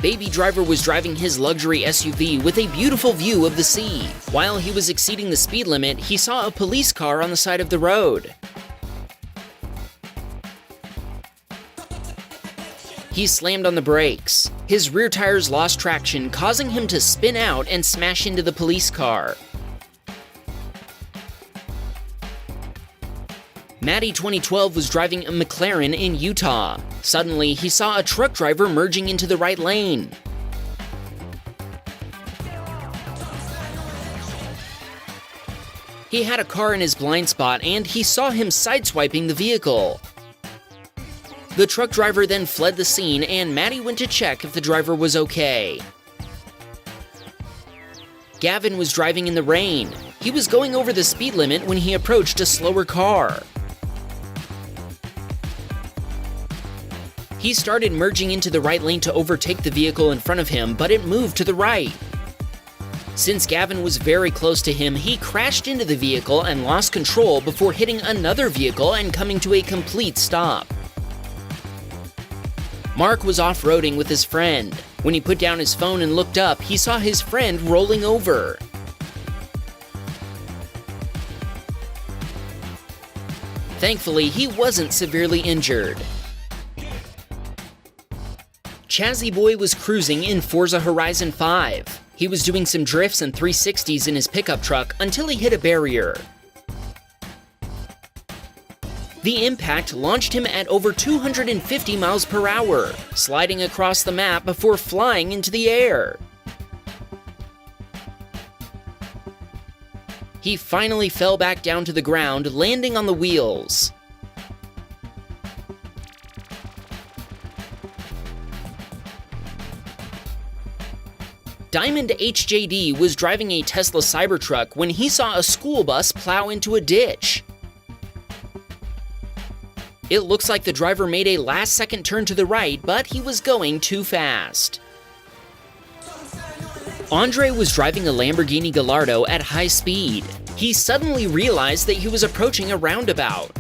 Baby Driver was driving his luxury SUV with a beautiful view of the sea. While he was exceeding the speed limit, he saw a police car on the side of the road. He slammed on the brakes. His rear tires lost traction, causing him to spin out and smash into the police car. Matty 2012 was driving a McLaren in Utah. Suddenly, he saw a truck driver merging into the right lane. He had a car in his blind spot and he saw him sideswiping the vehicle. The truck driver then fled the scene and Matty went to check if the driver was okay. Gavin was driving in the rain. He was going over the speed limit when he approached a slower car. He started merging into the right lane to overtake the vehicle in front of him, but it moved to the right. Since Gavin was very close to him, he crashed into the vehicle and lost control before hitting another vehicle and coming to a complete stop. Mark was off-roading with his friend. When he put down his phone and looked up, he saw his friend rolling over. Thankfully, he wasn't severely injured. Chazzyboy was cruising in Forza Horizon 5. He was doing some drifts and 360s in his pickup truck until he hit a barrier. The impact launched him at over 250 miles per hour, sliding across the map before flying into the air. He finally fell back down to the ground, landing on the wheels. DiamondHDJ was driving a Tesla Cybertruck when he saw a school bus plow into a ditch. It looks like the driver made a last-second turn to the right, but he was going too fast. Andre was driving a Lamborghini Gallardo at high speed. He suddenly realized that he was approaching a roundabout.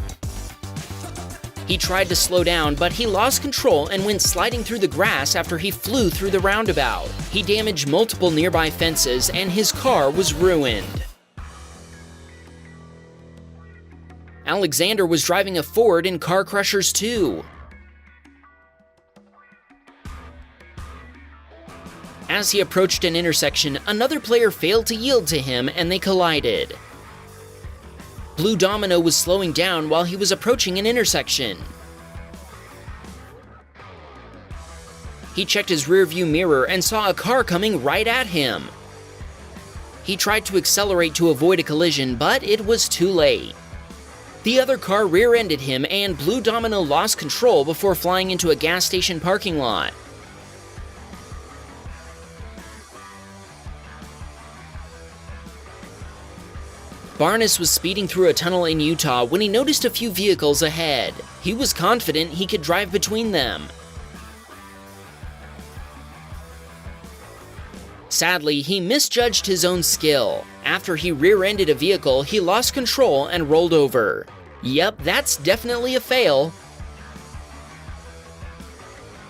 He tried to slow down, but he lost control and went sliding through the grass after he flew through the roundabout. He damaged multiple nearby fences, and his car was ruined. Alexander was driving a Ford in Car Crushers 2. As he approached an intersection, another player failed to yield to him and they collided. BlueDomino was slowing down while he was approaching an intersection. He checked his rearview mirror and saw a car coming right at him. He tried to accelerate to avoid a collision, but it was too late. The other car rear-ended him and BlueDomino lost control before flying into a gas station parking lot. Barnes was speeding through a tunnel in Utah when he noticed a few vehicles ahead. He was confident he could drive between them. Sadly, he misjudged his own skill. After he rear-ended a vehicle, he lost control and rolled over. Yep, that's definitely a fail.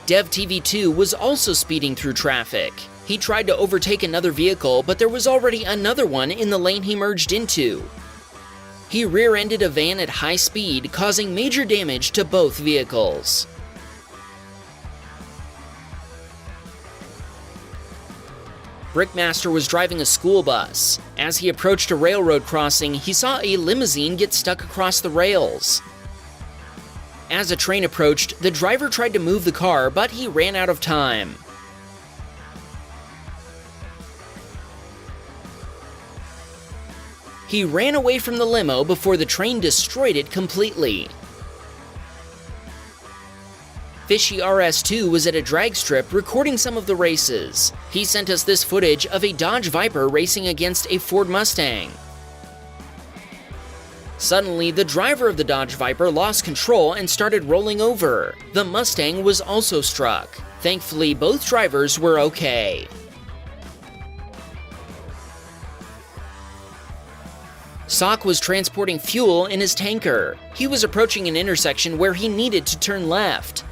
DevTV 2 was also speeding through traffic. He tried to overtake another vehicle, but there was already another one in the lane he merged into. He rear-ended a van at high speed, causing major damage to both vehicles. Brickmaster was driving a school bus. As he approached a railroad crossing, he saw a limousine get stuck across the rails. As a train approached, the driver tried to move the car, but he ran out of time. He ran away from the limo before the train destroyed it completely. Fishy RS2 was at a drag strip recording some of the races. He sent us this footage of a Dodge Viper racing against a Ford Mustang. Suddenly, the driver of the Dodge Viper lost control and started rolling over. The Mustang was also struck. Thankfully, both drivers were okay. Sock was transporting fuel in his tanker. He was approaching an intersection where he needed to turn left.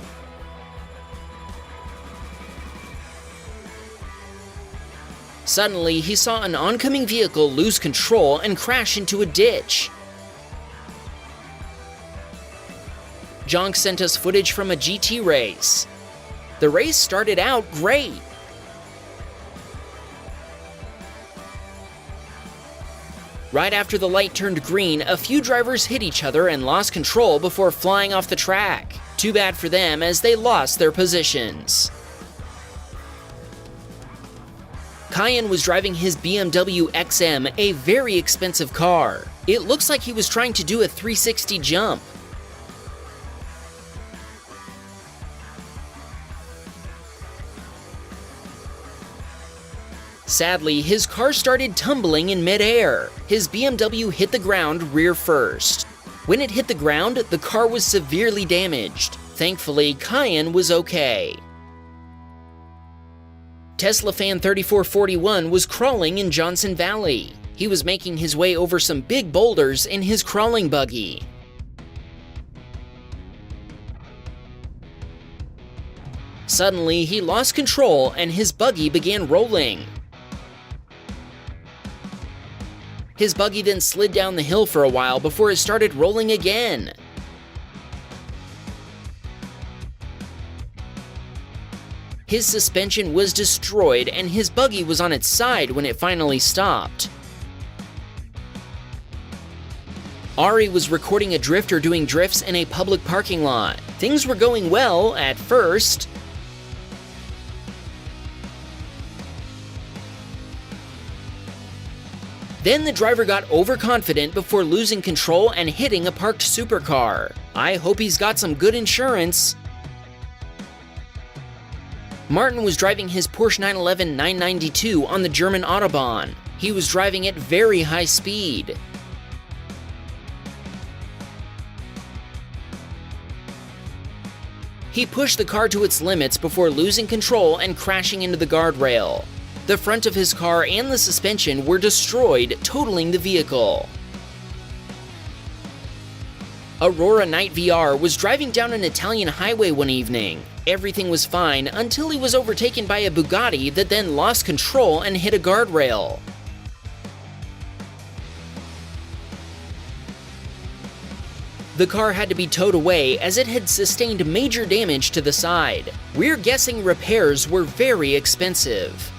Suddenly, he saw an oncoming vehicle lose control and crash into a ditch. Jonk sent us footage from a GT race. The race started out great. Right after the light turned green, a few drivers hit each other and lost control before flying off the track. Too bad for them, as they lost their positions. Kyan was driving his BMW XM, a very expensive car. It looks like he was trying to do a 360 jump. Sadly, his car started tumbling in midair. His BMW hit the ground rear first. When it hit the ground, the car was severely damaged. Thankfully, Kyan was okay. Tesla fan 3441 was crawling in Johnson Valley. He was making his way over some big boulders in his crawling buggy. Suddenly, he lost control and his buggy began rolling. His buggy then slid down the hill for a while before it started rolling again. His suspension was destroyed and his buggy was on its side when it finally stopped. Ari was recording a drifter doing drifts in a public parking lot. Things were going well at first. Then the driver got overconfident before losing control and hitting a parked supercar. I hope he's got some good insurance. Martin was driving his Porsche 911 992 on the German Autobahn. He was driving at very high speed. He pushed the car to its limits before losing control and crashing into the guardrail. The front of his car and the suspension were destroyed, totaling the vehicle. Aurora Night VR was driving down an Italian highway one evening. Everything was fine until he was overtaken by a Bugatti that then lost control and hit a guardrail. The car had to be towed away as it had sustained major damage to the side. We're guessing repairs were very expensive.